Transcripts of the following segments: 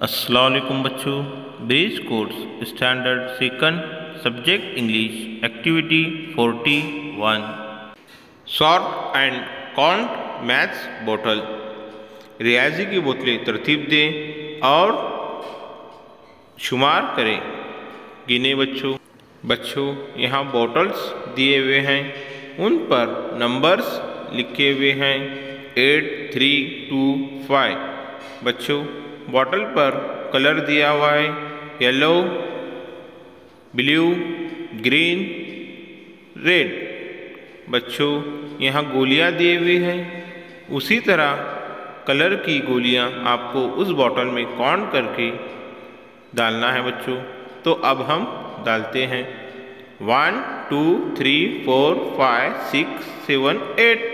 अस्सलाम वालेकुम बच्चों। Bridge course standard second subject English activity 41 short and count maths बोतल। रियाजी की बोतलें तरतीब दें और शुमार करें। गिने बच्चों यहाँ बोतल्स दिए हुए हैं, उन पर नंबर्स लिखे हुए हैं 8, 3, 2, 5। बच्चों बॉटल पर कलर दिया हुआ है येलो, ब्लू, ग्रीन, रेड। बच्चों यहाँ गोलियाँ दी हुई हैं, उसी तरह कलर की गोलियाँ आपको उस बॉटल में काउंट करके डालना है बच्चों। तो अब हम डालते हैं 1, 2, 3, 4, 5, 6, 7, 8।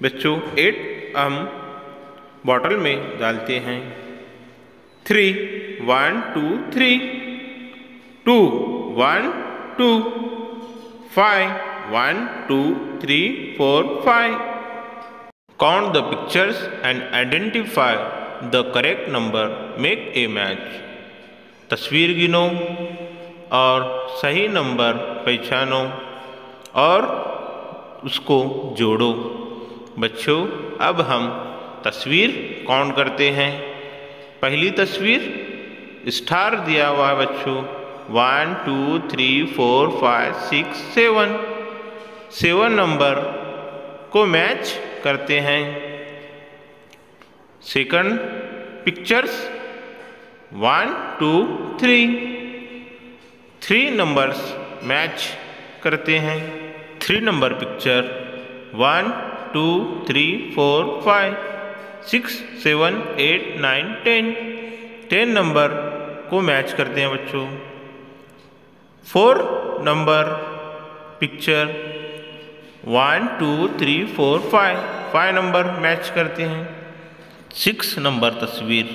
बच्चों 8 हम बॉटल में डालते हैं। 3, 1, 2, 3, 2, 1, 2, 5, 1, 2, 3, 4, 5। Count the pictures and identify the correct number. Make a match. तस्वीर गिनो और सही नंबर पहचानो और उसको जोड़ो। बच्चों अब हम तस्वीर काउंट करते हैं। पहली तस्वीर स्टार दिया हुआ है बच्चों 1, 2, 3, 4, 5, 6, 7। 7 नंबर को मैच करते हैं। Second pictures 1, 2, 3। 3 नंबर्स मैच करते हैं। 3 नंबर पिक्चर 1, 2, 3, 4, 5, 6, 7, 8, 9, 10। 10 नंबर को मैच करते हैं बच्चों। 4 नंबर पिक्चर 1, 2, 3, 4, 5। 5 नंबर मैच करते हैं। 6 नंबर तस्वीर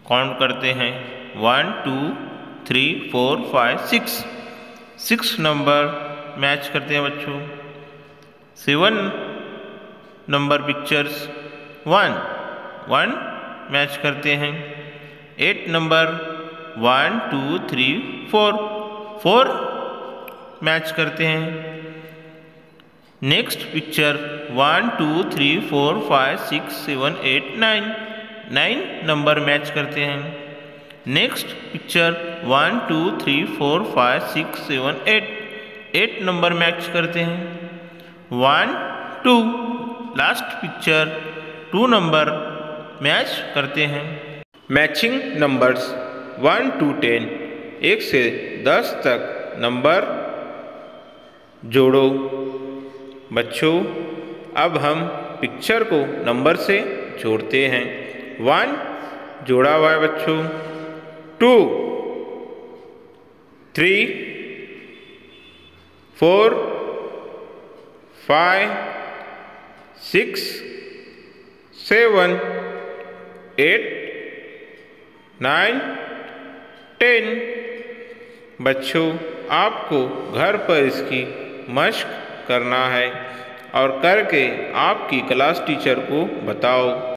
काउंट करते हैं 1, 2, 3, 4, 5, 6। 6 नंबर मैच करते हैं बच्चों। 7 नंबर पिक्चर्स 1 मैच करते हैं। 8 नंबर 1, 2, 3, 4 मैच करते हैं। Next picture 1, 2, 3, 4, 5, 6, 7, 8, 9। 9 नंबर मैच करते हैं। Next picture 1, 2, 3, 4, 5, 6, 7, 8। 8 नंबर मैच करते हैं। 1, 2 लास्ट पिक्चर 2 नंबर मैच करते हैं। Matching numbers 1 to 10। 1 से 10 तक नंबर जोड़ो। बच्चों अब हम पिक्चर को नंबर से जोड़ते हैं। 1 जोड़ा हुआ है बच्चों। 2, 3, 4, 5, 6, 7, 8, 9, 10। बच्चों आपको घर पर इसकी मश्क करना है और करके आपकी क्लास टीचर को बताओ।